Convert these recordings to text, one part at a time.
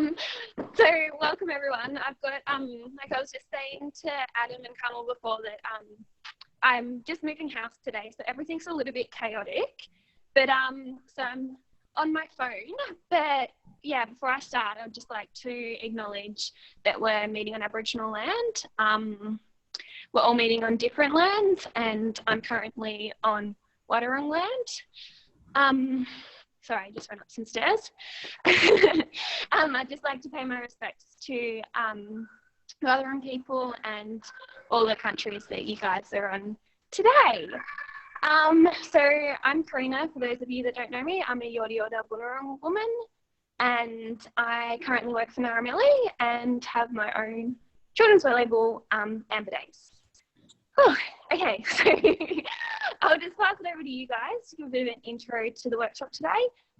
So welcome everyone. I've got like I was just saying to Adam and Carmel before that I'm just moving house today, so everything's a little bit chaotic. But so I'm on my phone. But yeah, before I start, I'd just like to acknowledge that we're meeting on Aboriginal land. We're all meeting on different lands, and I'm currently on Wadawurrung land. Sorry, I just went up some stairs. I'd just like to pay my respects to the Wadawurrung people and all the countries that you guys are on today. So I'm Karina, for those of you that don't know me. I'm a Yorta Yorta Bunurong woman, and I currently work for Ngarrimili and have my own children's wear label, Amber Days. Oh, okay, so I'll just pass it over to you guys to give a bit of an intro to the workshop today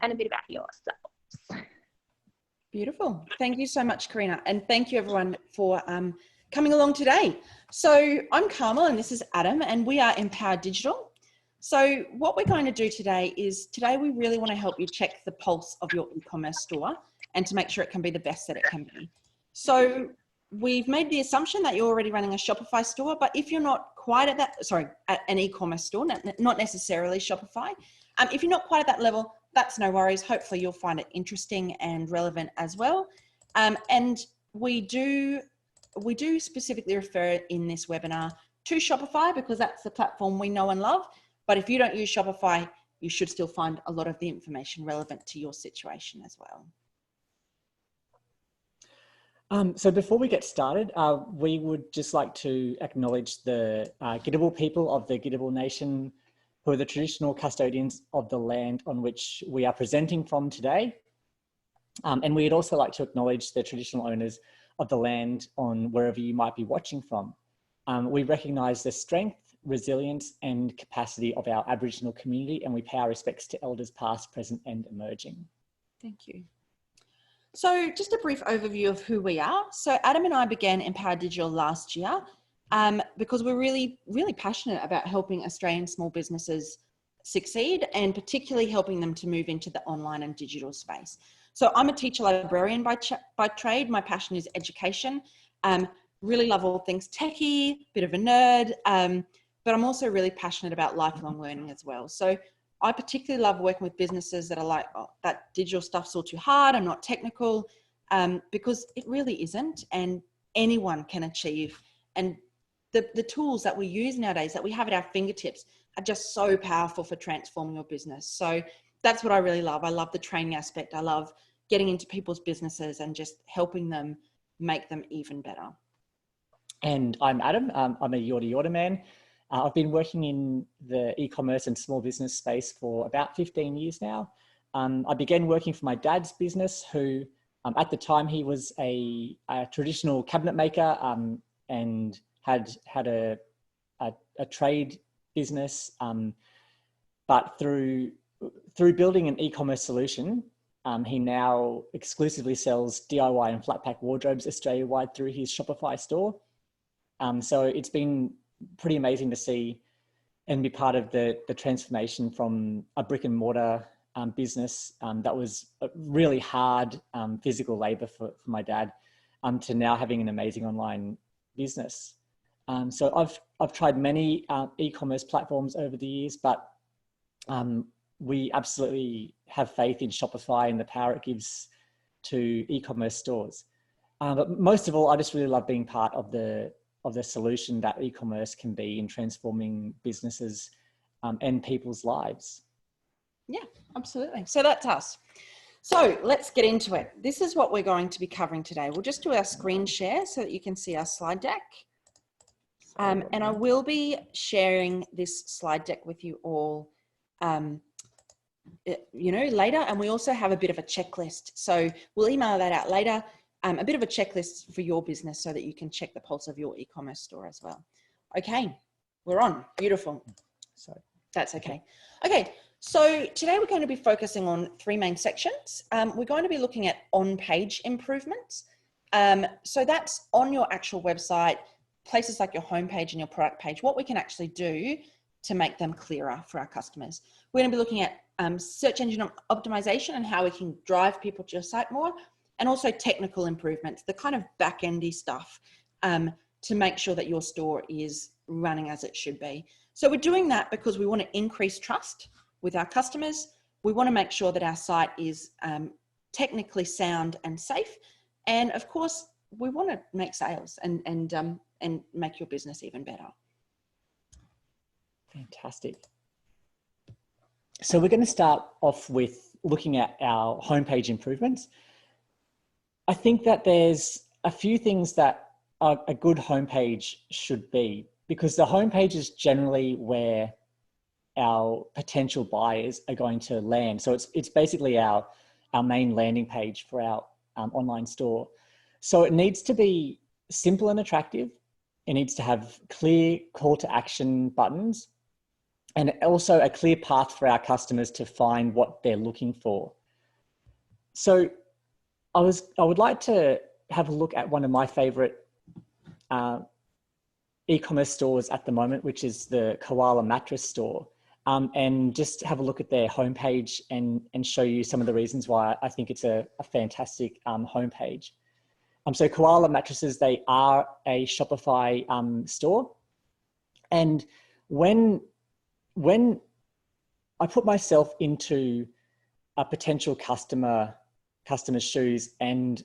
and a bit about yourselves. Beautiful. Thank you so much, Karina. And thank you everyone for coming along today. So I'm Carmel and this is Adam, and we are Empowered Digital. So what we're going to do today is we really want to help you check the pulse of your e-commerce store and to make sure it can be the best that it can be. So we've made the assumption that you're already running a Shopify store, but if you're not quite at that, at an e-commerce store, not necessarily Shopify, if you're not quite at that level, that's no worries. Hopefully you'll find it interesting and relevant as well. And we do specifically refer in this webinar to Shopify because that's the platform we know and love. But if you don't use Shopify, you should still find a lot of the information relevant to your situation as well. So before we get started, we would just like to acknowledge the Gidabal people of the Gidabal Nation, who are the traditional custodians of the land on which we are presenting from today. And we'd also like to acknowledge the traditional owners of the land on wherever you might be watching from. We recognise the strength, resilience and capacity of our Aboriginal community, and we pay our respects to elders past, present and emerging. Thank you. So just a brief overview of who we are. So Adam and I began Empowered Digital last year because we're really passionate about helping Australian small businesses succeed and particularly helping them to move into the online and digital space. So I'm a teacher librarian by trade. My passion is education. Really love all things techie, bit of a nerd, but I'm also really passionate about lifelong learning as well. So I particularly love working with businesses that are like, oh, that digital stuff's all too hard, I'm not technical, because it really isn't, and anyone can achieve. And the tools that we use nowadays that we have at our fingertips are just so powerful for transforming your business. So that's what I really love. I love the training aspect. I love getting into people's businesses and just helping them make them even better. And I'm Adam. I'm a Yorta Yorta man. I've been working in the e-commerce and small business space for about 15 years now. I began working for my dad's business, who at the time he was a traditional cabinet maker and had a trade business. But through building an e-commerce solution, he now exclusively sells DIY and flat pack wardrobes Australia-wide through his Shopify store. So it's been pretty amazing to see and be part of the transformation from a brick and mortar business that was really hard physical labor for my dad to now having an amazing online business. So I've tried many e-commerce platforms over the years, but we absolutely have faith in Shopify and the power it gives to e-commerce stores. But most of all, I just really love being part of the solution that e-commerce can be in transforming businesses and people's lives. Yeah, absolutely. So that's us. So let's get into it. This is what we're going to be covering today. We'll just do our screen share so that you can see our slide deck. And I will be sharing this slide deck with you all, later. And we also have a bit of a checklist. So we'll email that out later. A bit of a checklist for your business so that you can check the pulse of your e-commerce store as well. Okay, we're on. Beautiful. So that's okay. Okay, so today we're going to be focusing on three main sections. We're going to be looking at on-page improvements. So that's on your actual website, places like your homepage and your product page, what we can actually do to make them clearer for our customers. We're going to be looking at search engine optimization and how we can drive people to your site more. and also technical improvements, the kind of back-endy stuff to make sure that your store is running as it should be. So we're doing that because we want to increase trust with our customers. We want to make sure that our site is technically sound and safe. And of course, we want to make sales and make your business even better. Fantastic. So we're going to start off with looking at our homepage improvements. I think that there's a few things that a good homepage should be, because the homepage is generally where our potential buyers are going to land. So it's basically our main landing page for our online store. So it needs to be simple and attractive. It needs to have clear call to action buttons, and also a clear path for our customers to find what they're looking for. So I would like to have a look at one of my favorite e-commerce stores at the moment, which is the Koala mattress store, and just have a look at their homepage and show you some of the reasons why I think it's a fantastic homepage. So Koala mattresses, they are a Shopify store. And when I put myself into a potential customer's shoes and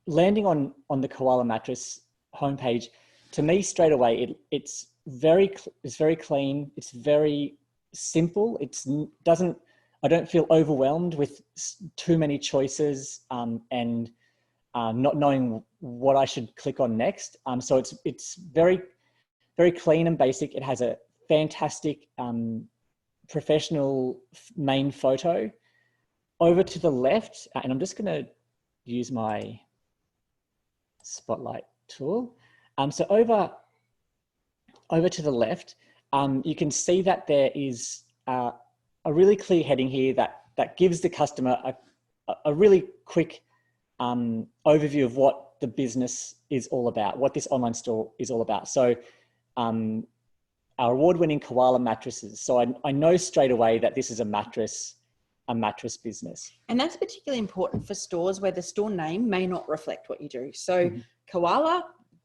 landing on the Koala mattress homepage, to me straight away, it's very clean. It's very simple. I don't feel overwhelmed with too many choices and not knowing what I should click on next. So it's very, very clean and basic. It has a fantastic professional main photo. Over to the left, and I'm just going to use my spotlight tool. So over to the left, you can see that there is a really clear heading here that gives the customer a really quick overview of what the business is all about, what this online store is all about. So our award-winning Koala mattresses. So I know straight away that this is a mattress business. And that's particularly important for stores where the store name may not reflect what you do. So Koala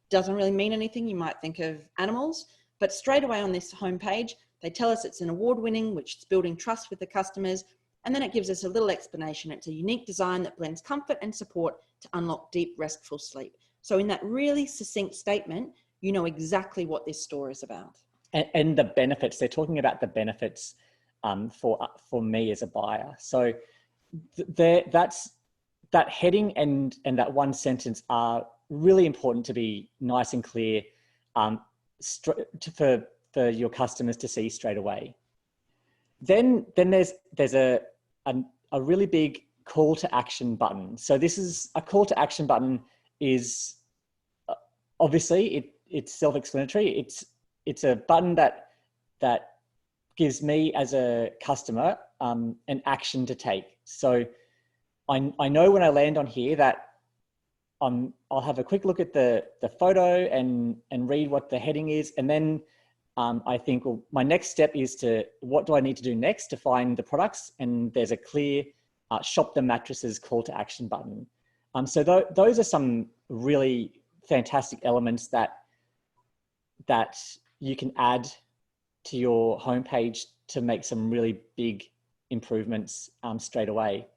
doesn't really mean anything. You might think of animals, but straight away on this homepage, they tell us it's an award-winning, which is building trust with the customers. And then it gives us a little explanation. It's a unique design that blends comfort and support to unlock deep, restful sleep. So in that really succinct statement, you know exactly what this store is about. And the benefits, they're talking about the benefits for me as a buyer. So that heading and that one sentence are really important to be nice and clear for your customers to see straight away. Then there's a really big call to action button. So this is a call to action button is obviously it's self-explanatory. It's a button that gives me as a customer an action to take. So I know when I land on here that I'll have a quick look at the photo and read what the heading is. And then I think, well, my next step is what do I need to do next to find the products? And there's a clear shop the mattresses call to action button. So those are some really fantastic elements that you can add to your homepage to make some really big improvements straight away.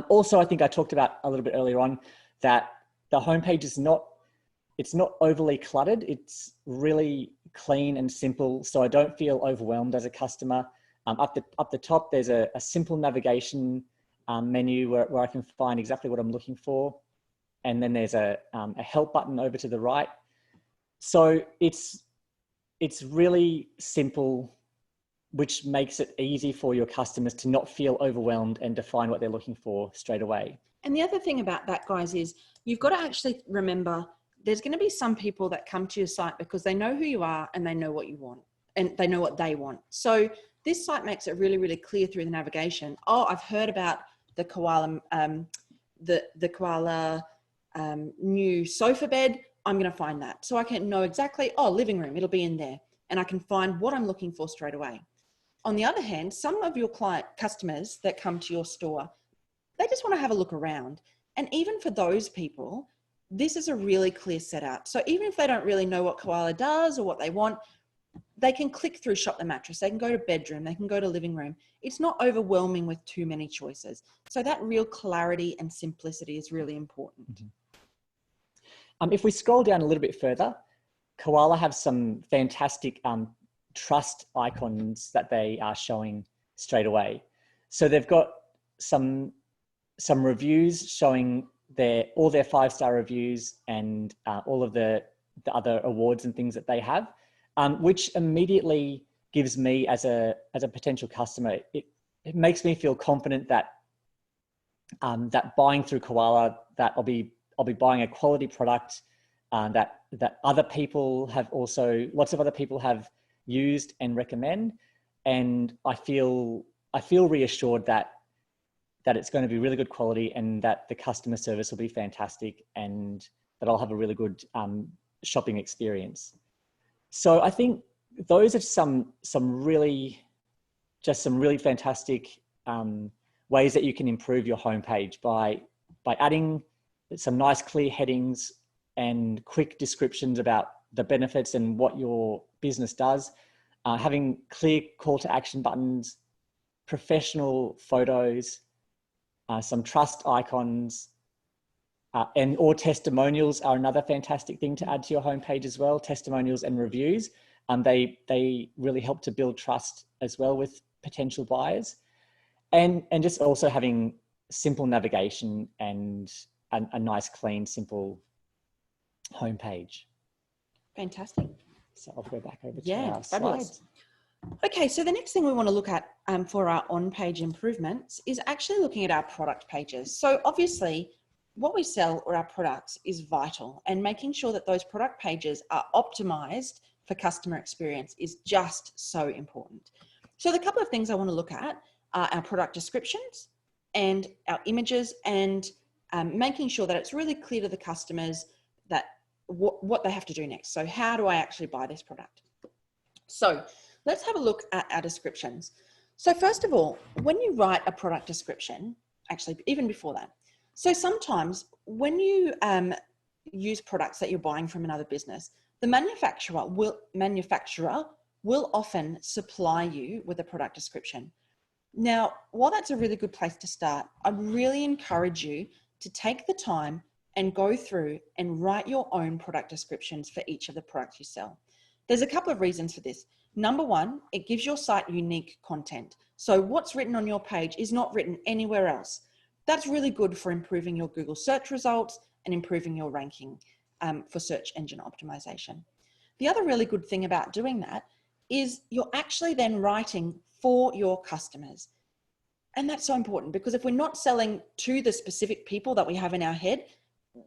Also, I think I talked about a little bit earlier on that the homepage is not overly cluttered. It's really clean and simple, so I don't feel overwhelmed as a customer. Up the top, there's a simple navigation menu where I can find exactly what I'm looking for, and then there's a help button over to the right. So it's really simple, which makes it easy for your customers to not feel overwhelmed and to find what they're looking for straight away. And the other thing about that, guys, is you've got to actually remember there's going to be some people that come to your site because they know who you are and they know what you want and they know what they want. So this site makes it really, really clear through the navigation. Oh, I've heard about the Koala, the Koala new sofa bed. I'm going to find that. So I can know exactly, living room, it'll be in there. And I can find what I'm looking for straight away. On the other hand, some of your customers that come to your store they just want to have a look around. And even for those people, this is a really clear setup. So even if they don't really know what Koala does or what they want, they can click through shop the mattress. They can go to bedroom. They can go to living room. It's not overwhelming with too many choices. So that real clarity and simplicity is really important. Mm-hmm. If we scroll down a little bit further, Koala have some fantastic trust icons that they are showing straight away. So they've got some reviews showing all their 5-star reviews and all of the other awards and things that they have, which immediately gives me as a potential customer, it makes me feel confident that that buying through Koala, that I'll be buying a quality product that other people have also, lots of other people have used and recommend, and I feel reassured that it's going to be really good quality and that the customer service will be fantastic and that I'll have a really good shopping experience. So I think those are some really fantastic ways that you can improve your homepage by adding some nice clear headings and quick descriptions about the benefits and what your business does, having clear call to action buttons, professional photos, some trust icons, or testimonials are another fantastic thing to add to your homepage as well. Testimonials and reviews, they really help to build trust as well with potential buyers, and just also having simple navigation and a nice, clean, simple homepage. Fantastic. So I'll go back over to our fabulous. slides. Okay, so the next thing we want to look at for our on-page improvements is actually looking at our product pages. So obviously, what we sell or our products is vital, and making sure that those product pages are optimized for customer experience is just so important. So the couple of things I want to look at are our product descriptions and our images, and making sure that it's really clear to the customers that what they have to do next. So how do I actually buy this product? So let's have a look at our descriptions. So first of all, when you write a product description, actually even before that, so sometimes when you use products that you're buying from another business, the manufacturer will often supply you with a product description. Now, while that's a really good place to start, I'd really encourage you to take the time and go through and write your own product descriptions for each of the products you sell. There's a couple of reasons for this. Number one, it gives your site unique content. So what's written on your page is not written anywhere else. That's really good for improving your Google search results and improving your ranking for search engine optimization. The other really good thing about doing that is you're actually then writing for your customers. And that's so important, because if we're not selling to the specific people that we have in our head,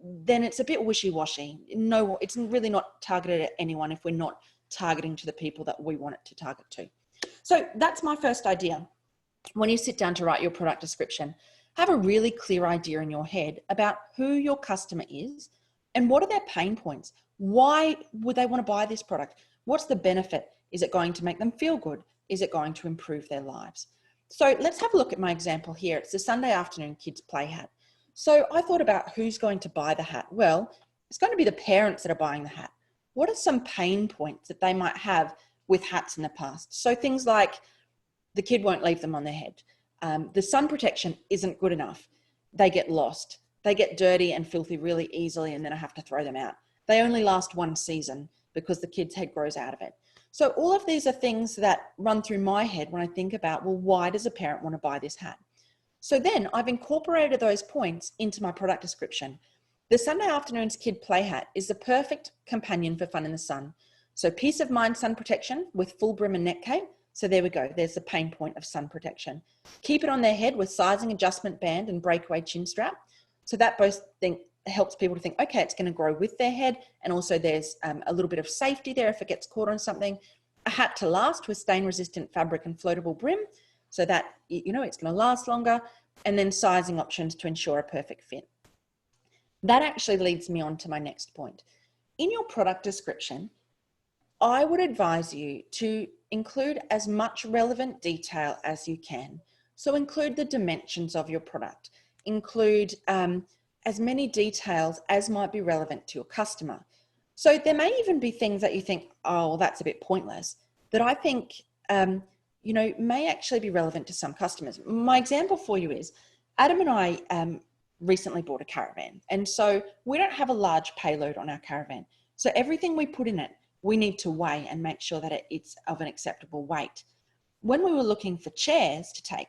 then it's a bit wishy-washy. No, it's really not targeted at anyone if we're not targeting to the people that we want it to target to. So that's my first idea. When you sit down to write your product description, have a really clear idea in your head about who your customer is and what are their pain points. Why would they want to buy this product? What's the benefit? Is it going to make them feel good? Is it going to improve their lives? So let's have a look at my example here. It's the Sunday afternoon kids play hat. So I thought about who's going to buy the hat. Well, it's going to be the parents that are buying the hat. What are some pain points that they might have with hats in the past? So things like the kid won't leave them on their head. The sun protection isn't good enough. They get lost. They get dirty and filthy really easily, and then I have to throw them out. They only last one season because the kid's head grows out of it. So all of these are things that run through my head when I think about, well, why does a parent want to buy this hat? So then I've incorporated those points into my product description. The Sunday afternoon's kid play hat is the perfect companion for fun in the sun. So peace of mind sun protection with full brim and neck cape. So there we go. There's the pain point of sun protection. Keep it on their head with sizing adjustment band and breakaway chin strap. So that both helps people to think, okay, it's going to grow with their head. And also there's a little bit of safety there if it gets caught on something. A hat to last with stain resistant fabric and floatable brim, so that, you know, it's going to last longer. And then sizing options to ensure a perfect fit. That actually leads me on to my next point. In your product description, I would advise you to include as much relevant detail as you can. So include the dimensions of your product, include as many details as might be relevant to your customer. So there may even be things that you think, oh, well, that's a bit pointless, that I think, may actually be relevant to some customers. My example for you is Adam and I recently bought a caravan. And so we don't have a large payload on our caravan. So everything we put in it, we need to weigh and make sure that it's of an acceptable weight. When we were looking for chairs to take,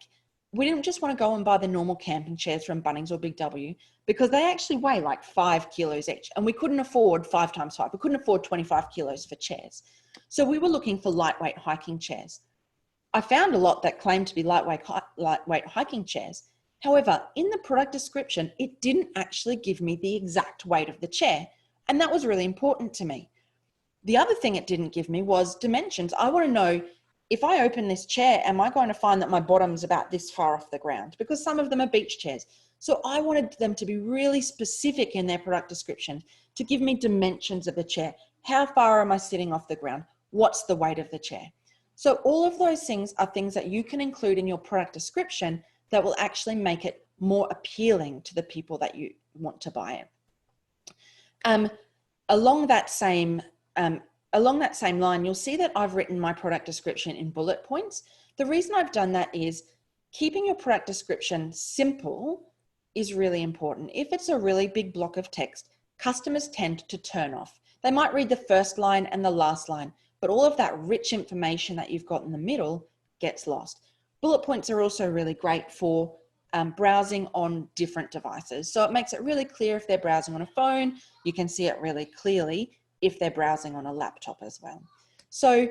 we didn't just want to go and buy the normal camping chairs from Bunnings or Big W, because they actually weigh like 5 kilos each, and we couldn't afford 5 times 5. We couldn't afford 25 kilos for chairs. So we were looking for lightweight hiking chairs. I found a lot that claimed to be lightweight hiking chairs. However, in the product description, it didn't actually give me the exact weight of the chair. And that was really important to me. The other thing it didn't give me was dimensions. I want to know, if I open this chair, am I going to find that my bottom's about this far off the ground? Because some of them are beach chairs. So I wanted them to be really specific in their product description to give me dimensions of the chair. How far am I sitting off the ground? What's the weight of the chair? So all of those things are things that you can include in your product description that will actually make it more appealing to the people that you want to buy it. Along that same line, you'll see that I've written my product description in bullet points. The reason I've done that is keeping your product description simple is really important. If it's a really big block of text, customers tend to turn off. They might read the first line and the last line, but all of that rich information that you've got in the middle gets lost. Bullet points are also really great for browsing on different devices. So it makes it really clear if they're browsing on a phone, you can see it really clearly if they're browsing on a laptop as well. So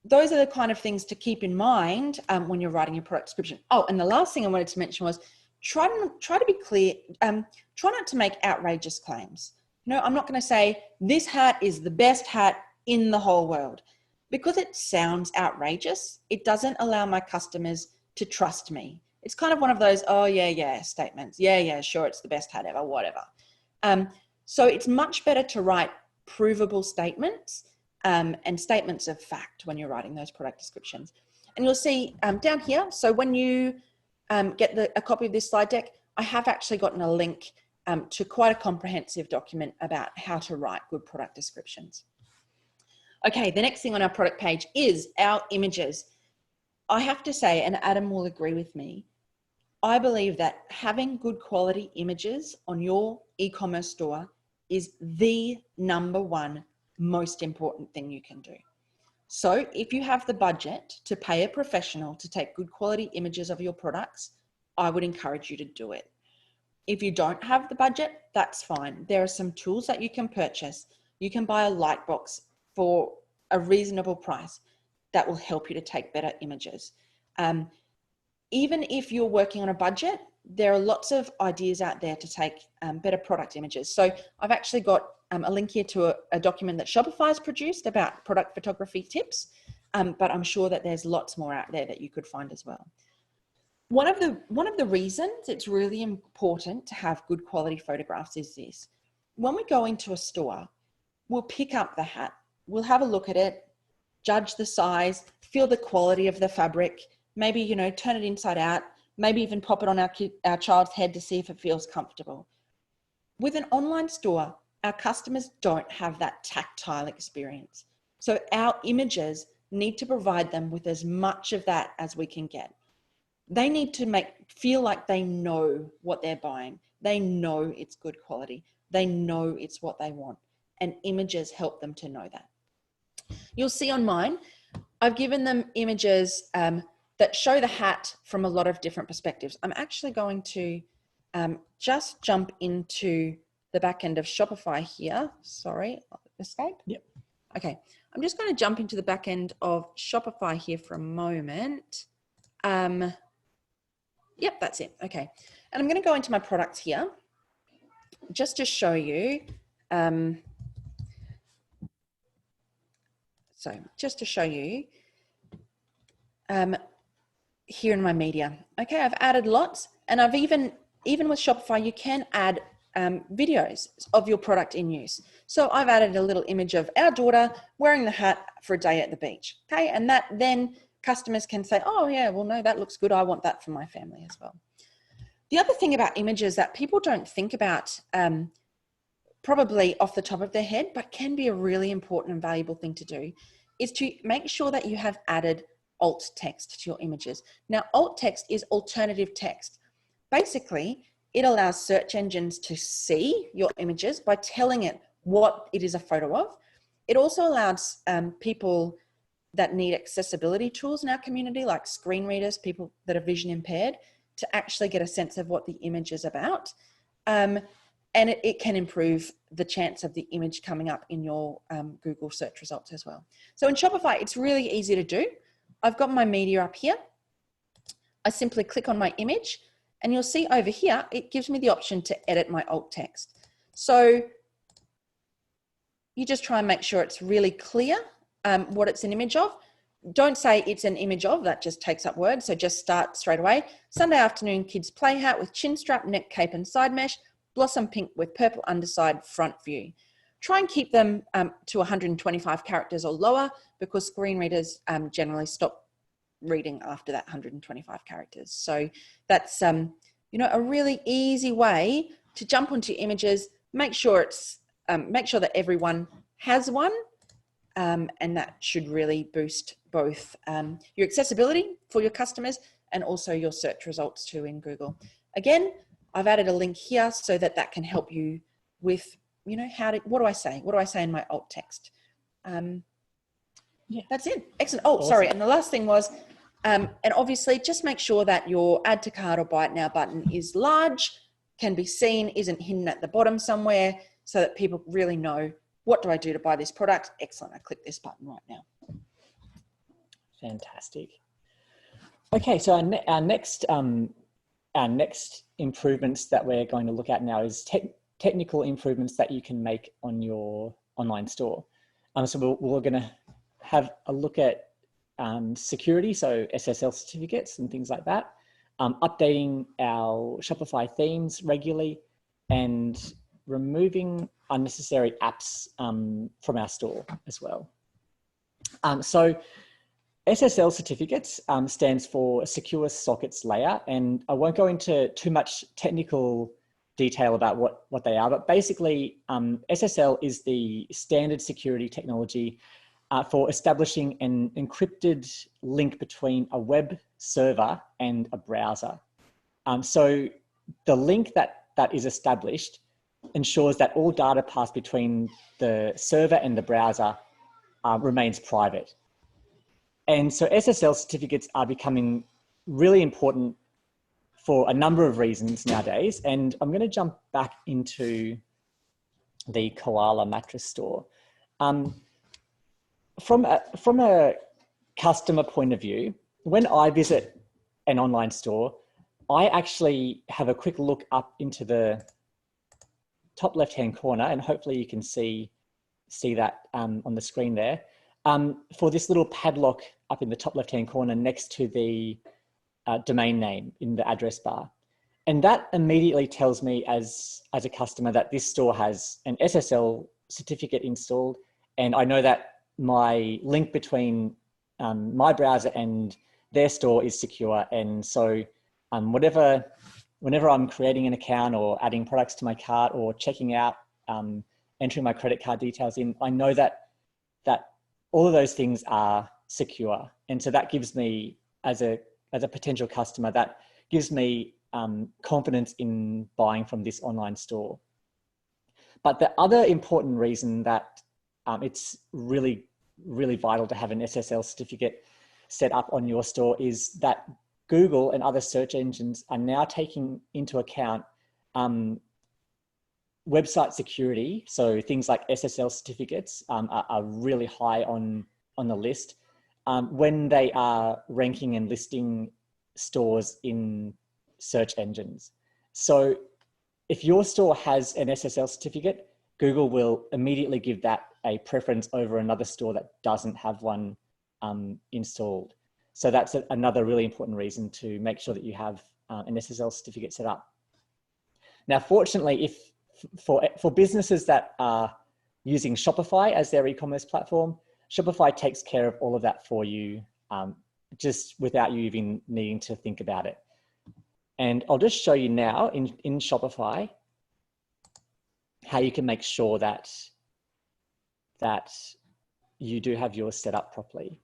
those are the kind of things to keep in mind when you're writing your product description. Oh, and the last thing I wanted to mention was try to be clear, try not to make outrageous claims. I'm not going to say this hat is the best hat in the whole world, because it sounds outrageous. It doesn't allow my customers to trust me. It's kind of one of those, oh yeah statements. Yeah, sure, it's the best hat ever, whatever. So it's much better to write provable statements and statements of fact when you're writing those product descriptions. And you'll see down here, so when you get a copy of this slide deck, I have actually gotten a link to quite a comprehensive document about how to write good product descriptions. Okay, the next thing on our product page is our images. I have to say, and Adam will agree with me, I believe that having good quality images on your e-commerce store is the #1 most important thing you can do. So if you have the budget to pay a professional to take good quality images of your products, I would encourage you to do it. If you don't have the budget, that's fine. There are some tools that you can purchase. You can buy a light box for a reasonable price that will help you to take better images. Even if you're working on a budget, there are lots of ideas out there to take better product images. So I've actually got a link here to a document that Shopify's produced about product photography tips, but I'm sure that there's lots more out there that you could find as well. One of the reasons it's really important to have good quality photographs is this. When we go into a store, we'll pick up the hat, we'll have a look at it, judge the size, feel the quality of the fabric, maybe, turn it inside out, maybe even pop it on our child's head to see if it feels comfortable. With an online store, our customers don't have that tactile experience. So our images need to provide them with as much of that as we can get. They need to feel like they know what they're buying. They know it's good quality. They know it's what they want. And images help them to know that. You'll see on mine, I've given them images that show the hat from a lot of different perspectives. I'm actually going to just jump into the back end of Shopify here. Sorry, escape? Yep. Okay, I'm just going to jump into the back end of Shopify here for a moment. Yep, that's it. Okay, and I'm going to go into my products here just to show you. Here in my media. Okay, I've added lots, and I've even with Shopify, you can add videos of your product in use. So I've added a little image of our daughter wearing the hat for a day at the beach. Okay, and that then customers can say, oh yeah, well no, that looks good. I want that for my family as well. The other thing about images that people don't think about, probably off the top of their head, but can be a really important and valuable thing to do, is to make sure that you have added alt text to your images. Now, alt text is alternative text. Basically, it allows search engines to see your images by telling it what it is a photo of. It also allows people that need accessibility tools in our community, like screen readers, people that are vision impaired, to actually get a sense of what the image is about. And it can improve the chance of the image coming up in your Google search results as well. So in Shopify, it's really easy to do. I've got my media up here. I simply click on my image, and you'll see over here, it gives me the option to edit my alt text. So you just try and make sure it's really clear what it's an image of. Don't say it's an image of, that just takes up words. So just start straight away. Sunday afternoon kids play hat with chin strap, neck cape and side mesh, blossom pink with purple underside, front view. Try and keep them to 125 characters or lower, because screen readers generally stop reading after that 125 characters. So that's a really easy way to jump onto images. Make sure that everyone has one, and that should really boost both your accessibility for your customers and also your search results too in Google. Again, I've added a link here so that can help you with, what do I say? What do I say in my alt text? Yeah, that's it. Excellent. Oh, awesome. Sorry. And the last thing was, and obviously just make sure that your add to cart or buy it now button is large, can be seen, isn't hidden at the bottom somewhere, so that people really know, what do I do to buy this product? Excellent. I click this button right now. Fantastic. Okay, so our next improvements that we're going to look at now is technical improvements that you can make on your online store. So we're going to have a look at security, so SSL certificates and things like that, updating our Shopify themes regularly, and removing unnecessary apps from our store as well. So SSL certificates stands for Secure Sockets Layer, and I won't go into too much technical detail about what they are, but basically SSL is the standard security technology for establishing an encrypted link between a web server and a browser. So the link that is established ensures that all data passed between the server and the browser remains private. And so SSL certificates are becoming really important for a number of reasons nowadays. And I'm going to jump back into the Koala mattress store. From a customer point of view, when I visit an online store, I actually have a quick look up into the top left-hand corner, and hopefully you can see that on the screen there, for this little padlock up in the top left-hand corner next to the domain name in the address bar. And that immediately tells me as a customer that this store has an SSL certificate installed, and I know that my link between my browser and their store is secure. And so whenever I'm creating an account or adding products to my cart or checking out, entering my credit card details in, I know that all of those things are secure. And so that gives me, as a potential customer, that gives me confidence in buying from this online store. But the other important reason that it's really, really vital to have an SSL certificate set up on your store is that Google and other search engines are now taking into account website security. So things like SSL certificates are really high on the list when they are ranking and listing stores in search engines. So if your store has an SSL certificate, Google will immediately give that a preference over another store that doesn't have one installed. So that's another really important reason to make sure that you have an SSL certificate set up. Now, fortunately, for businesses that are using Shopify as their e-commerce platform, Shopify takes care of all of that for you, just without you even needing to think about it. And I'll just show you now in Shopify how you can make sure that you do have yours set up properly.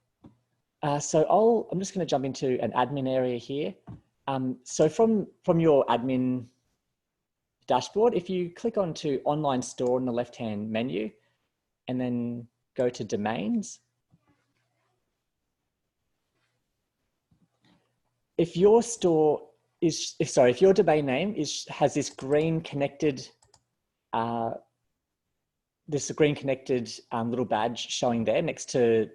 So I'm just going to jump into an admin area here. So from your admin dashboard, if you click onto online store in the left-hand menu and then go to domains, if your domain name has this green connected little badge showing there next to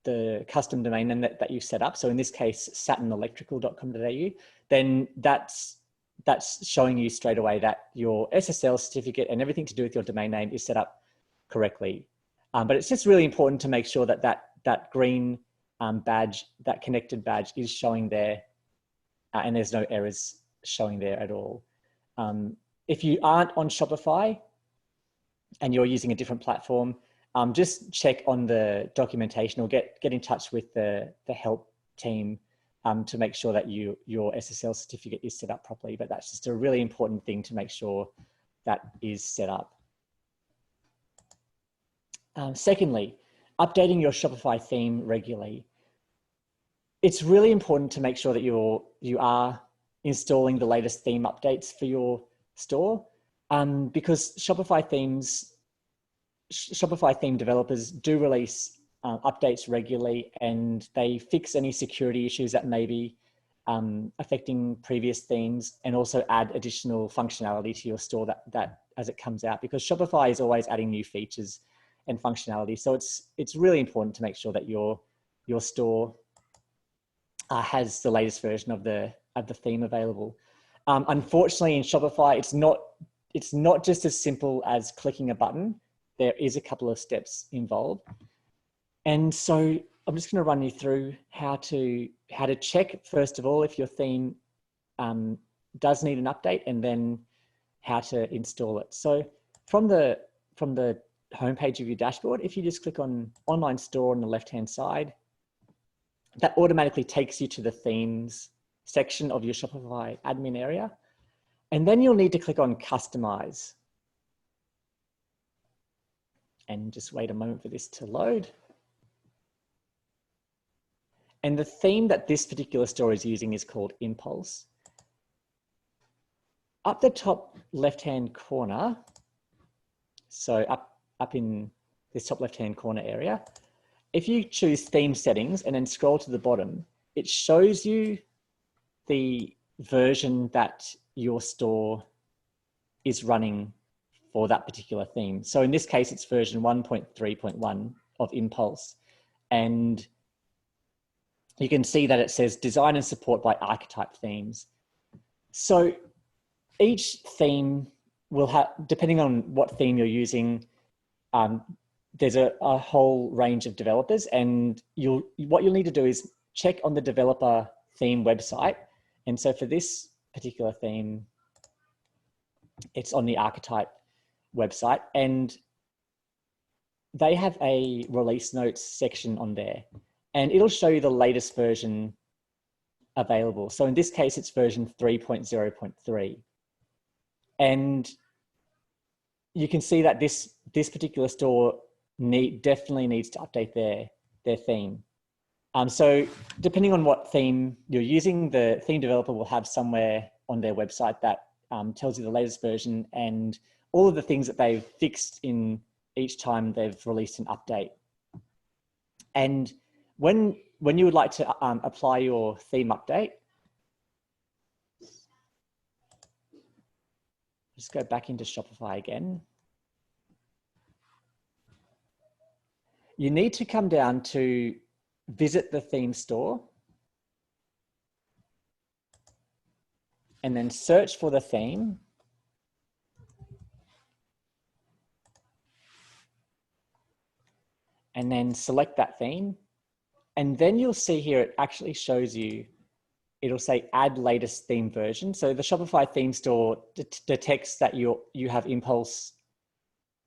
the custom domain name that you set up. So in this case, saturnelectrical.com.au, then that's showing you straight away that your SSL certificate and everything to do with your domain name is set up correctly. But it's just really important to make sure that green badge, that connected badge, is showing there, and there's no errors showing there at all. If you aren't on Shopify and you're using a different platform, just check on the documentation or get in touch with the help team to make sure that your SSL certificate is set up properly. But that's just a really important thing to make sure that is set up. Secondly, updating your Shopify theme regularly. It's really important to make sure that you are installing the latest theme updates for your store, because Shopify theme developers do release updates regularly, and they fix any security issues that may be affecting previous themes, and also add additional functionality to your store that as it comes out, because Shopify is always adding new features and functionality. So it's really important to make sure that your store has the latest version of the theme available. Unfortunately, in Shopify, it's not just as simple as clicking a button. There is a couple of steps involved. And so I'm just going to run you through how to check, first of all, if your theme does need an update, and then how to install it. So from the homepage of your dashboard, if you just click on online store on the left-hand side, that automatically takes you to the themes section of your Shopify admin area. And then you'll need to click on customize. And just wait a moment for this to load. And the theme that this particular store is using is called Impulse. Up the top left-hand corner, so up in this top left-hand corner area, if you choose theme settings and then scroll to the bottom, it shows you the version that your store is running for that particular theme. So in this case, it's version 1.3.1 of Impulse. And you can see that it says design and support by archetype themes. So each theme will have, depending on what theme you're using, there's a whole range of developers, and what you'll need to do is check on the developer theme website. And so for this particular theme, it's on the archetype website, and they have a release notes section on there, and it'll show you the latest version available. So in this case, it's version 3.0.3. And you can see that this particular store definitely needs to update their theme. So depending on what theme you're using, the theme developer will have somewhere on their website that tells you the latest version and all of the things that they've fixed in each time they've released an update. And when you would like to apply your theme update, just go back into Shopify again. You need to come down to visit the theme store and then search for the theme. And then select that theme. And then you'll see here, it actually shows you, it'll say add latest theme version. So the Shopify theme store detects that you have Impulse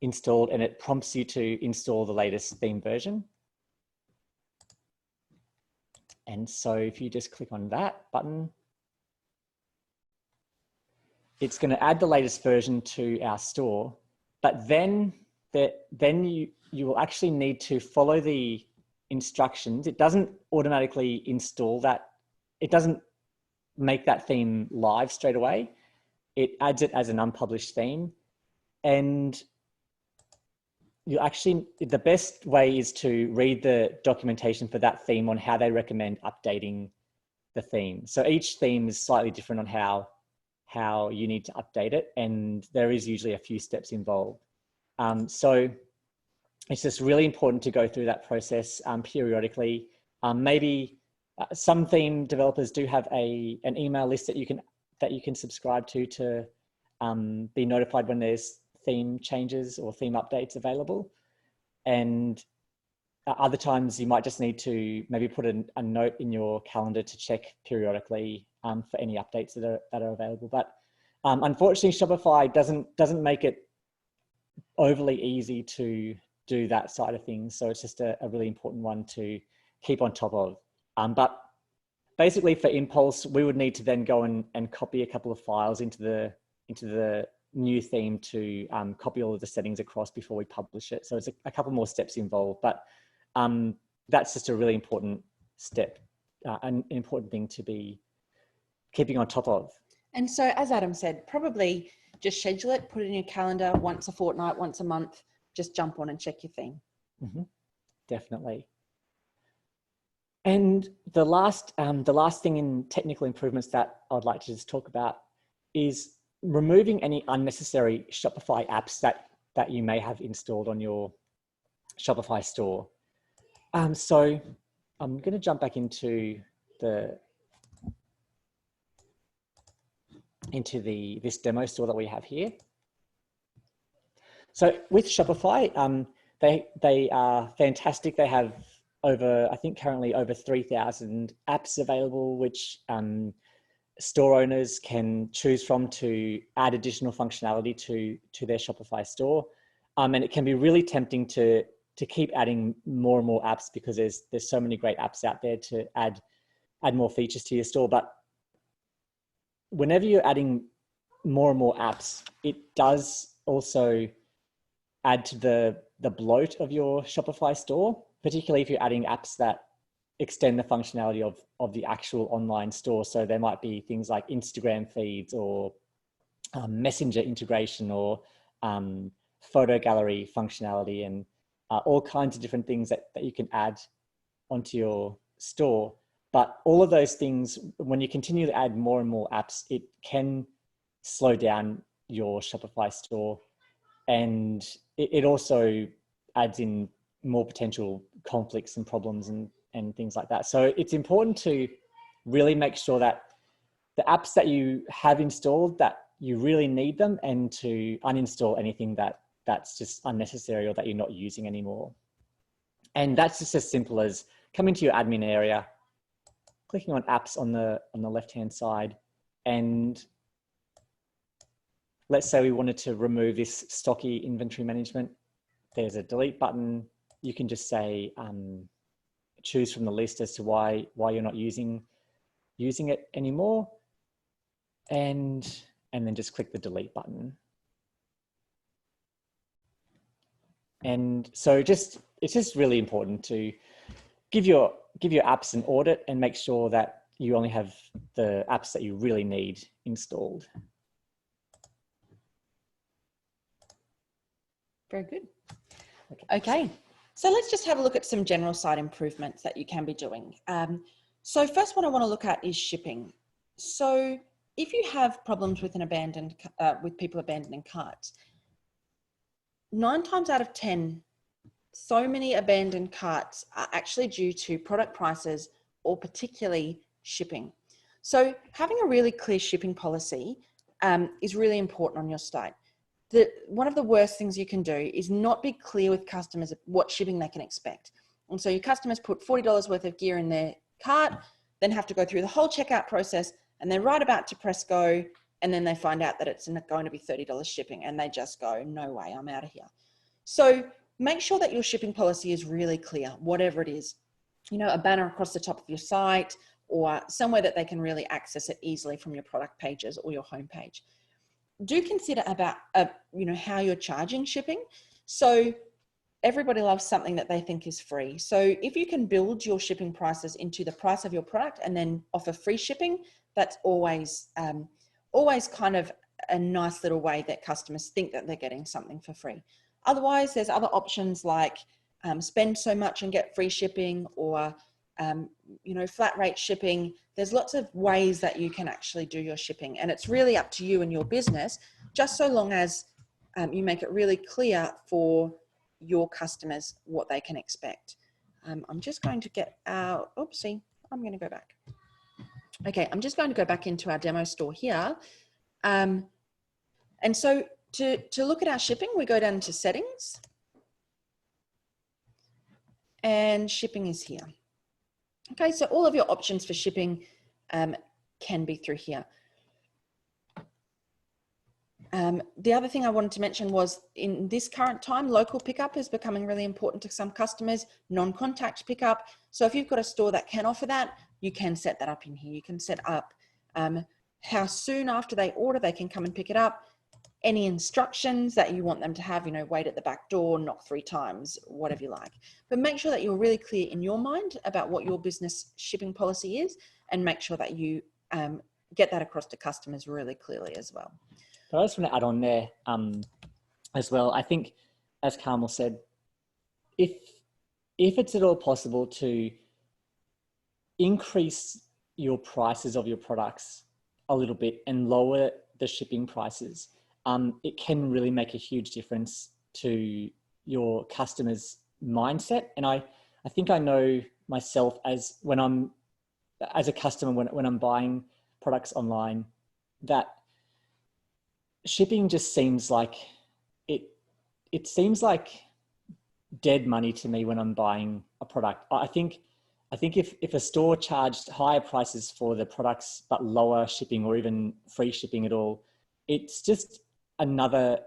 installed, and it prompts you to install the latest theme version. And so if you just click on that button, it's going to add the latest version to our store, but then you will actually need to follow the instructions. It doesn't automatically install that. It doesn't make that theme live straight away. It adds it as an unpublished theme. And the best way is to read the documentation for that theme on how they recommend updating the theme. So each theme is slightly different on how you need to update it. And there is usually a few steps involved. So it's just really important to go through that process periodically. Maybe some theme developers do have an email list that you can subscribe to be notified when there's theme changes or theme updates available. And other times you might just need to maybe put a note in your calendar to check periodically for any updates that are available. But unfortunately, Shopify doesn't make it overly easy to do that side of things. So it's just a really important one to keep on top of. But basically for Impulse, we would need to then go and copy a couple of files into the new theme to copy all of the settings across before we publish it. So it's a couple more steps involved, but that's just a really important step, an important thing to be keeping on top of. And so, as Adam said, probably just schedule it, put it in your calendar once a fortnight, once a month, just jump on and check your theme. Mm-hmm. Definitely. And the last thing in technical improvements that I'd like to just talk about is removing any unnecessary Shopify apps that you may have installed on your Shopify store. So I'm going to jump back into this demo store that we have here. So with Shopify, they are fantastic. They have currently over 3,000 apps available, which store owners can choose from to add additional functionality to their Shopify store. And it can be really tempting to keep adding more and more apps because there's so many great apps out there to add more features to your store. But whenever you're adding more and more apps, it does also add to the bloat of your Shopify store, particularly if you're adding apps that extend the functionality of the actual online store. So there might be things like Instagram feeds or Messenger integration or photo gallery functionality and all kinds of different things that you can add onto your store. But all of those things, when you continue to add more and more apps, it can slow down your Shopify store. And it also adds in more potential conflicts and problems and things like that. So it's important to really make sure that the apps that you have installed, that you really need them, and to uninstall anything that's just unnecessary or that you're not using anymore. And that's just as simple as coming to your admin area, clicking on apps on the left-hand side, and let's say we wanted to remove this stocky inventory management. There's a delete button. You can just say, choose from the list as to why you're not using it anymore, and then just click the delete button. And so it's just really important to give your apps an audit and make sure that you only have the apps that you really need installed. Very good. Okay. So let's just have a look at some general site improvements that you can be doing. So first one I want to look at is shipping. So if you have problems with with people abandoning carts, 9 times out of 10, so many abandoned carts are actually due to product prices or particularly shipping. So having a really clear shipping policy is really important on your site. One of the worst things you can do is not be clear with customers what shipping they can expect. And so your customers put $40 worth of gear in their cart, then have to go through the whole checkout process, and they're right about to press go, and then they find out that it's going to be $30 shipping, and they just go, no way, I'm out of here. So make sure that your shipping policy is really clear, whatever it is. You know, a banner across the top of your site, or somewhere that they can really access it easily from your product pages or your homepage. do consider about, how you're charging shipping. So everybody loves something that they think is free. So if you can build your shipping prices into the price of your product and then offer free shipping, that's always kind of a nice little way that customers think that they're getting something for free. Otherwise, there's other options like spend so much and get free shipping, or flat rate shipping. There's lots of ways that you can actually do your shipping, and it's really up to you and your business, just so long as you make it really clear for your customers what they can expect. I'm just going to get out, I'm going to go back. Okay, I'm just going to go back into our demo store here. And so to look at our shipping, we go down to settings, and shipping is here. Okay, so all of your options for shipping can be through here. The other thing I wanted to mention was, in this current time, local pickup is becoming really important to some customers, non-contact pickup. So if you've got a store that can offer that, you can set that up in here. You can set up how soon after they order they can come and pick it up, any instructions that you want them to have, wait at the back door, knock 3 times, whatever you like. But make sure that you're really clear in your mind about what your business shipping policy is, and make sure that you get that across to customers really clearly as well. But I just want to add on there as well. I think, as Carmel said, if it's at all possible to increase your prices of your products a little bit and lower the shipping prices, it can really make a huge difference to your customers' mindset. And I think I know myself as a customer, when I'm buying products online, that shipping just seems like it seems like dead money to me when I'm buying a product. I think if a store charged higher prices for the products but lower shipping, or even free shipping at all, it's just another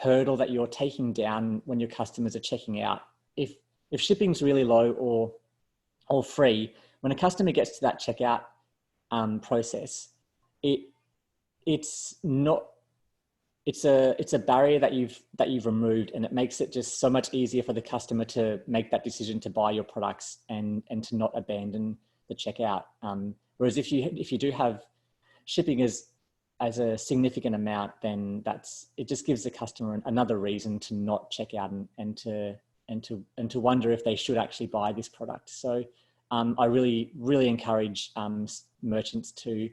hurdle that you're taking down when your customers are checking out. If shipping's really low or free, when a customer gets to that checkout process, it's a barrier that you've removed, and it makes it just so much easier for the customer to make that decision to buy your products and to not abandon the checkout. Whereas if you do have shipping as a significant amount, then it just gives the customer another reason to not check out and to wonder if they should actually buy this product. So I really encourage merchants to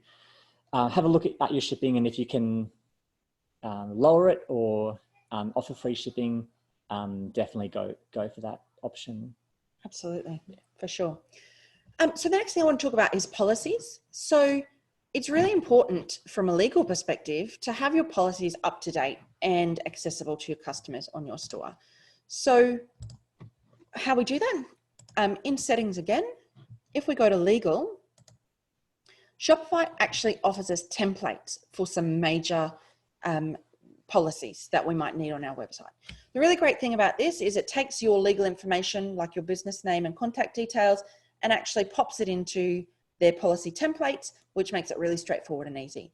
have a look at your shipping, and if you can lower it or offer free shipping, definitely go for that option. Absolutely, for sure. So the next thing I want to talk about is policies. So it's really important from a legal perspective to have your policies up to date and accessible to your customers on your store. So how we do that? In settings again, if we go to legal, Shopify actually offers us templates for some major policies that we might need on our website. The really great thing about this is it takes your legal information, like your business name and contact details, and actually pops it into their policy templates, which makes it really straightforward and easy.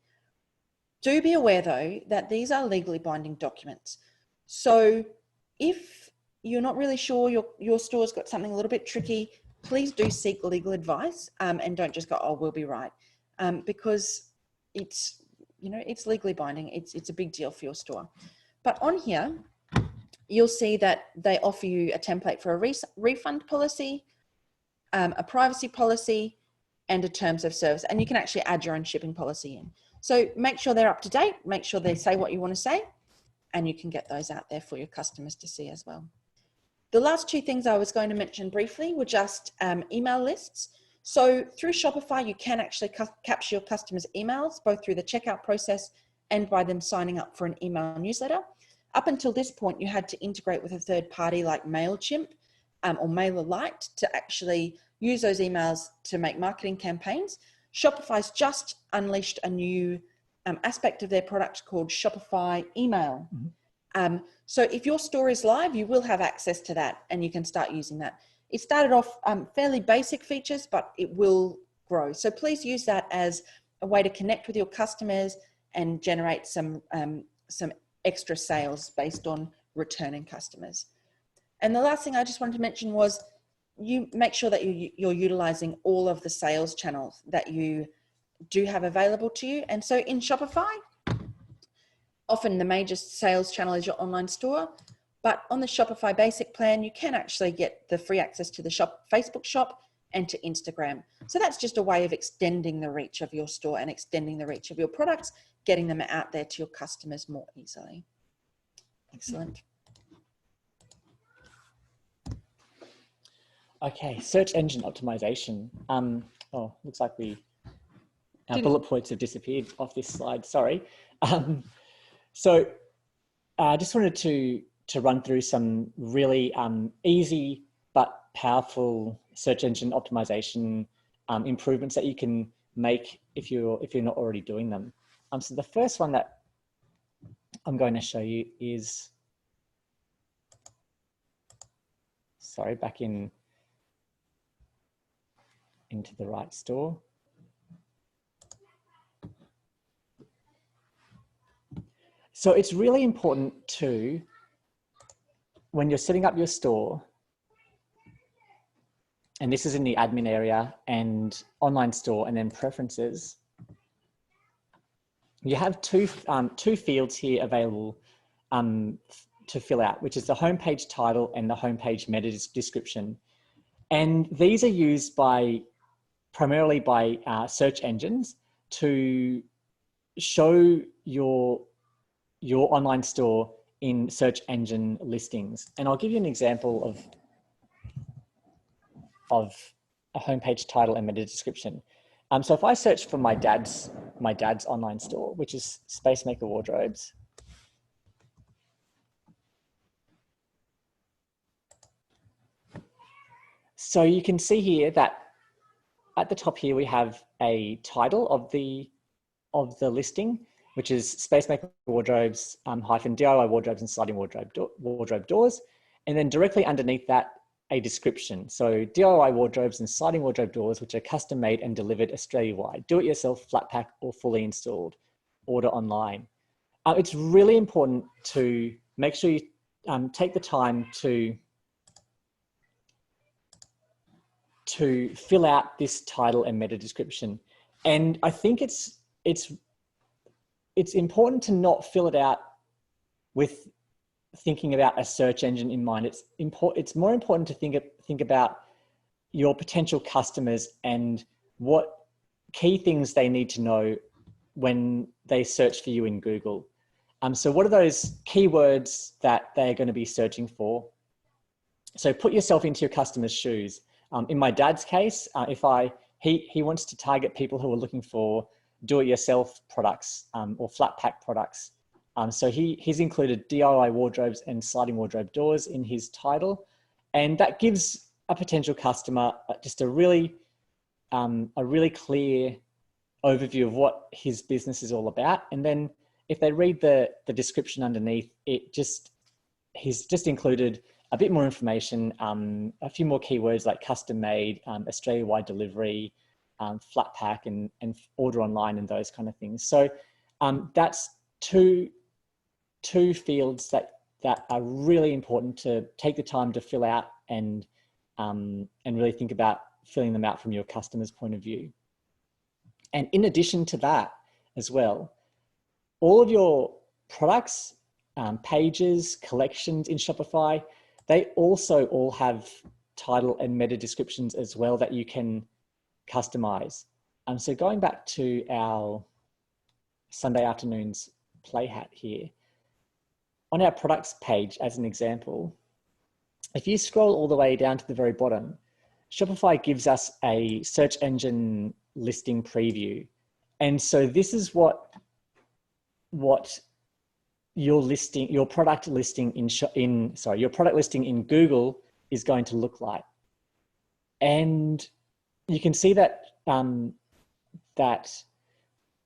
Do be aware though that these are legally binding documents. So if you're not really sure your store's got something a little bit tricky, please do seek legal advice, and don't just go, oh, we'll be right, because it's legally binding. It's a big deal for your store. But on here, you'll see that they offer you a template for a refund policy, a privacy policy, and a terms of service. And you can actually add your own shipping policy in. So make sure they're up to date, make sure they say what you want to say, and you can get those out there for your customers to see as well. The last 2 things I was going to mention briefly were just email lists. So through Shopify, you can actually capture your customers' emails, both through the checkout process and by them signing up for an email newsletter. Up until this point, you had to integrate with a third party like MailChimp or MailerLite to actually use those emails to make marketing campaigns. Shopify's just unleashed a new aspect of their product called Shopify Email. Mm-hmm. So if your store is live, you will have access to that and you can start using that. It started off fairly basic features, but it will grow. So please use that as a way to connect with your customers and generate some extra sales based on returning customers. And the last thing I just wanted to mention was you make sure that you're utilizing all of the sales channels that you do have available to you. And so in Shopify, often the major sales channel is your online store, but on the Shopify basic plan, you can actually get the free access to the Facebook shop and to Instagram. So that's just a way of extending the reach of your store and extending the reach of your products, getting them out there to your customers more easily. Excellent. Okay, search engine optimization. Oh, looks like our bullet points have disappeared off this slide, sorry. So I just wanted to run through some really easy but powerful search engine optimization improvements that you can make if you're not already doing them. So the first one that I'm going to show you is, sorry, back into the right store. So it's really important to, when you're setting up your store, and this is in the admin area and online store and then preferences, you have two fields here available to fill out, which is the homepage title and the homepage meta description. And these are used primarily by search engines to show your online store in search engine listings. And I'll give you an example of a homepage title and meta description. So if I search for my dad's online store, which is Spacemaker Wardrobes, so you can see here that at the top here we have a title of the listing, which is Spacemaker Wardrobes hyphen DIY wardrobes and sliding wardrobe doors, and then directly underneath that a description. So DIY wardrobes and sliding wardrobe doors, which are custom made and delivered Australia-wide. Do it yourself, flat pack or fully installed. Order online. It's really important to make sure you take the time to fill out this title and meta description. And I think it's important to not fill it out with thinking about a search engine in mind. It's more important to think about your potential customers and what key things they need to know when they search for you in Google. So what are those keywords that they're going to be searching for? So put yourself into your customer's shoes. In my dad's case, he wants to target people who are looking for do-it-yourself products or flat pack products. So he's included DIY wardrobes and sliding wardrobe doors in his title, and that gives a potential customer just a really clear overview of what his business is all about. And then if they read the description underneath, he's just included a bit more information, a few more keywords like custom made, Australia-wide delivery, flat pack and order online and those kind of things. So that's two fields that are really important to take the time to fill out and really think about filling them out from your customer's point of view. And in addition to that as well, all of your products, pages, collections in Shopify, they also all have title and meta descriptions as well that you can customize. So going back to our Sunday afternoons play hat here, on our products page, as an example, if you scroll all the way down to the very bottom, Shopify gives us a search engine listing preview. And so this is what your product listing in Google is going to look like. And you can see that that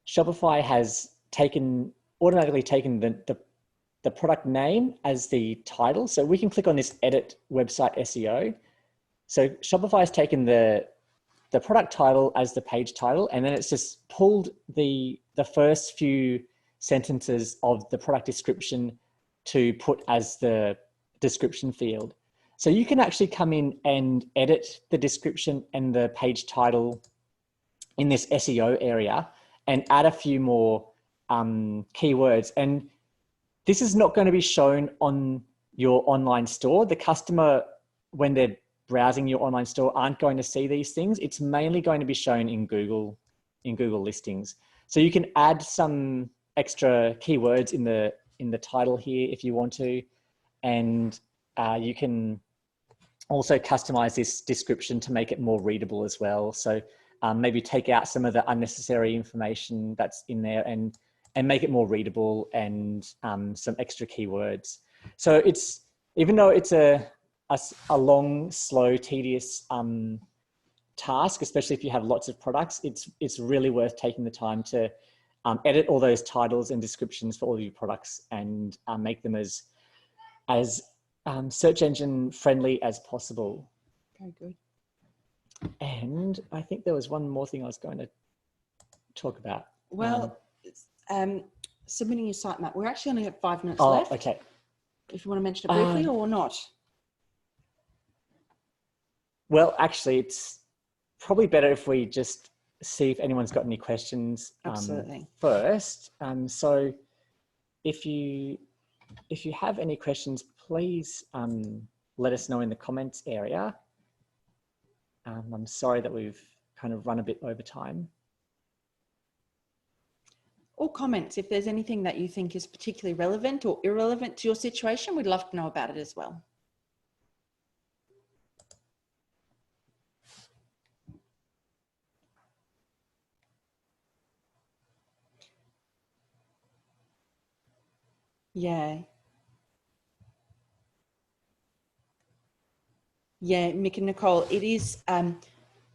Shopify has automatically taken the product name as the title. So we can click on this edit website SEO. So Shopify has taken the product title as the page title, and then it's just pulled the first few sentences of the product description to put as the description field. So you can actually come in and edit the description and the page title in this SEO area and add a few more keywords. And this is not going to be shown on your online store. The customer, when they're browsing your online store, aren't going to see these things. It's mainly going to be shown in Google listings. So you can add some extra keywords in the title here if you want to, and you can also customize this description to make it more readable as well. So maybe take out some of the unnecessary information that's in there and make it more readable, and some extra keywords. So it's, even though it's a long, slow, tedious task, especially if you have lots of products, it's really worth taking the time to edit all those titles and descriptions for all of your products and make them as search engine friendly as possible. Very good. And I think there was one more thing I was going to talk about. Well, submitting your sitemap. We're actually only at 5 minutes Oh, left. okay. If you want to mention it briefly or not. Well, actually, it's probably better if we just see if anyone's got any questions Absolutely. First. So if you have any questions, please let us know in the comments area. I'm sorry that we've kind of run a bit over time. Or comments, if there's anything that you think is particularly relevant or irrelevant to your situation, we'd love to know about it as well. Yeah. Yeah, Mick and Nicole, it is,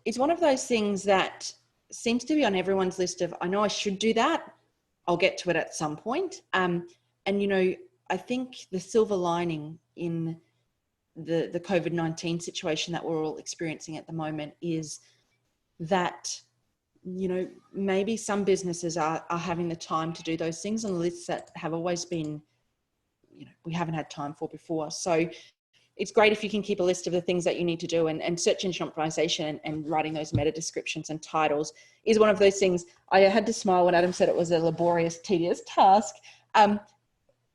it's one of those things that seems to be on everyone's list of, I know I should do that. I'll get to it at some point. And, you know, I think the silver lining in the COVID-19 situation that we're all experiencing at the moment is that, you know, maybe some businesses are having the time to do those things on lists that have always been, you know, we haven't had time for before. So it's great if you can keep a list of the things that you need to do, and search engine optimization and writing those meta descriptions and titles is one of those things. I had to smile when Adam said it was a laborious, tedious task,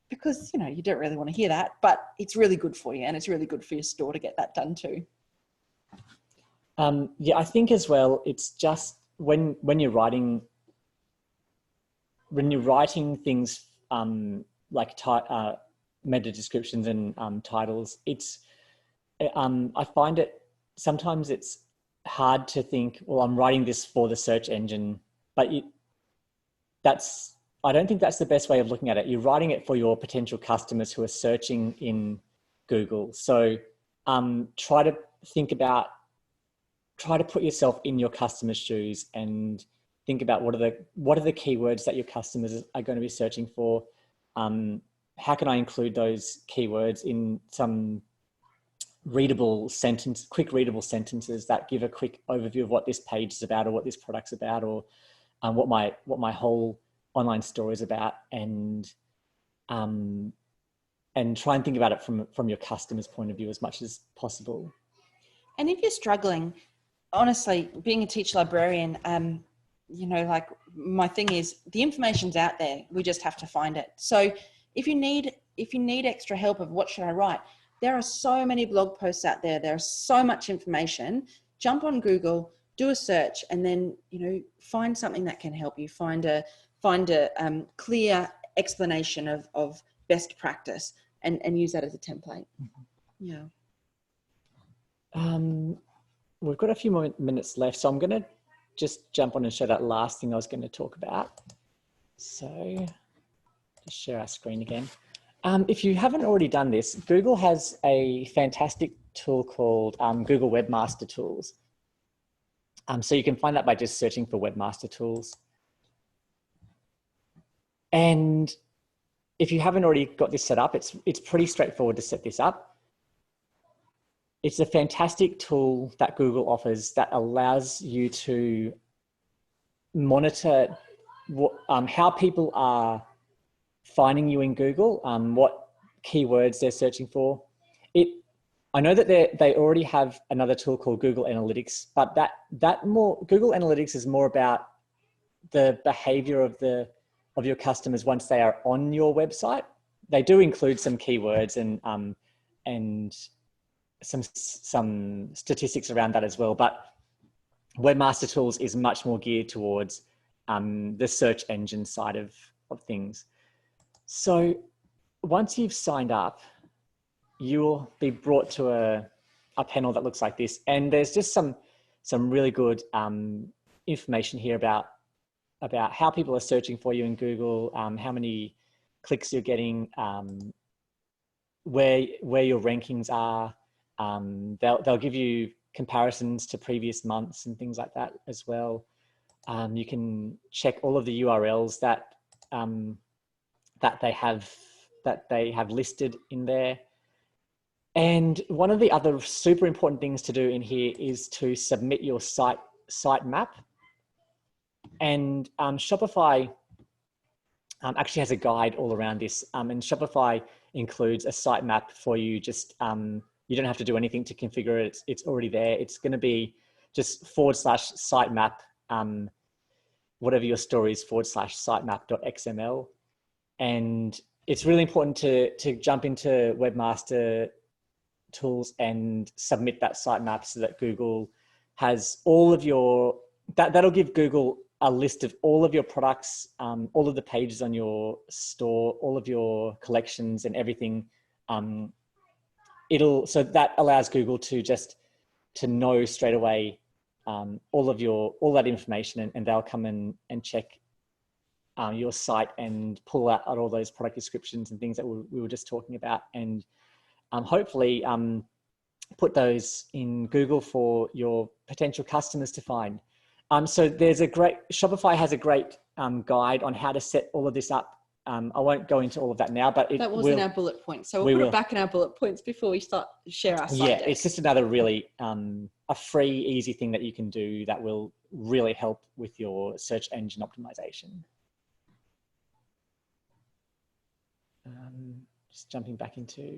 because, you know, you don't really want to hear that, but it's really good for you, and it's really good for your store to get that done too. Yeah, I think as well, it's just when you're writing things like meta descriptions and titles, I find it sometimes it's hard to think, well, I'm writing this for the search engine, but I don't think that's the best way of looking at it. You're writing it for your potential customers who are searching in Google. So try to put yourself in your customer's shoes and think about what are the keywords that your customers are going to be searching for. How can I include those keywords in some quick readable sentences that give a quick overview of what this page is about, or what this product's about, or what my whole online store is about, and try and think about it from your customer's point of view as much as possible. And if you're struggling, honestly, being a teacher librarian, you know, like my thing is the information's out there. We just have to find it. So if you need extra help of what should I write, there are so many blog posts out there. There's so much information. Jump on Google, do a search, and then, you know, find something that can help you. Find a clear explanation of best practice and use that as a template. Yeah. We've got a few more minutes left, so I'm going to just jump on and show that last thing I was going to talk about. So just share our screen again. If you haven't already done this, Google has a fantastic tool called Google Webmaster Tools. So you can find that by just searching for Webmaster Tools. And if you haven't already got this set up, it's pretty straightforward to set this up. It's a fantastic tool that Google offers that allows you to monitor how people are finding you in Google, what keywords they're searching for. I know that they already have another tool called Google Analytics, but Google Analytics is more about the behavior of your customers once they are on your website. They do include some keywords and some statistics around that as well. But Webmaster Tools is much more geared towards the search engine side of things. So once you've signed up, you'll be brought to a panel that looks like this. And there's just some really good information here about how people are searching for you in Google, how many clicks you're getting, where your rankings are. They'll give you comparisons to previous months and things like that as well. You can check all of the URLs that they have listed in there. And one of the other super important things to do in here is to submit your site map. And Shopify actually has a guide all around this. And Shopify includes a site map for you. Just you don't have to do anything to configure it. It's already there. It's going to be just /sitemap, whatever your story is, /sitemap.xml. And it's really important to jump into Webmaster Tools and submit that sitemap so that Google has all of your, that'll give Google a list of all of your products, all of the pages on your store, all of your collections and everything. So that allows Google to know straight away all that information, and they'll come in and check your site and pull out all those product descriptions and things that we were just talking about, and hopefully put those in Google for your potential customers to find. So Shopify has a great guide on how to set all of this up. I won't go into all of that now, but that was in our bullet points. So we'll put it back in our bullet points before we start share our site deck. It's just another really a free, easy thing that you can do that will really help with your search engine optimization. Just jumping back into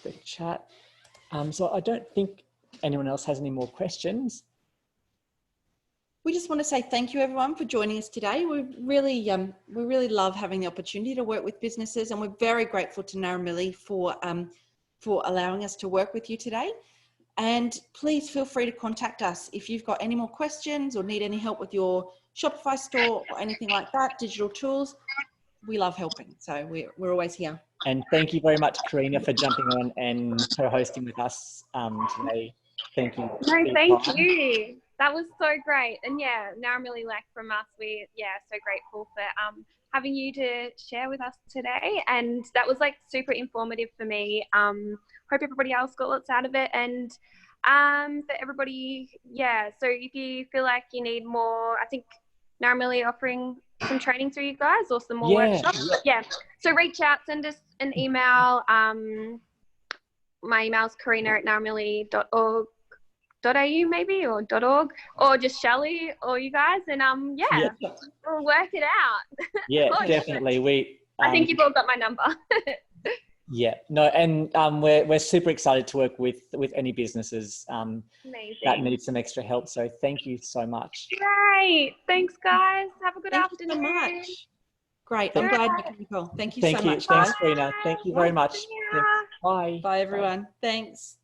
the chat. So I don't think anyone else has any more questions. We just want to say thank you, everyone, for joining us today. We really love having the opportunity to work with businesses, and we're very grateful to Ngarrimili for allowing us to work with you today. And please feel free to contact us if you've got any more questions or need any help with your Shopify store or anything like that, digital tools. We love helping, so we're always here. And thank you very much, Karina, for jumping on and co-hosting with us today. Thank you. No, thank you. That was so great. And yeah, Ngarrimili, like from us, so grateful for having you to share with us today. And that was like super informative for me. Hope everybody else got lots out of it. And for everybody, so if you feel like you need more, I think Ngarrimili offering some training through you guys or some more workshops. Yeah. So reach out, send us an email. My email is karina@ngarrimili.org.au maybe, or .org, or just Shelley or you guys, and we'll work it out. Yeah, definitely. I think you've all got my number. Yeah, no, and we're super excited to work with any businesses that need some extra help. So thank you so much. Great, thanks guys. Have a good afternoon. Thank you so much. Great, I'm glad we can call. Thank you so much. Thanks, Karina. Thank you very much. Yeah. Bye. Bye, everyone. Thanks.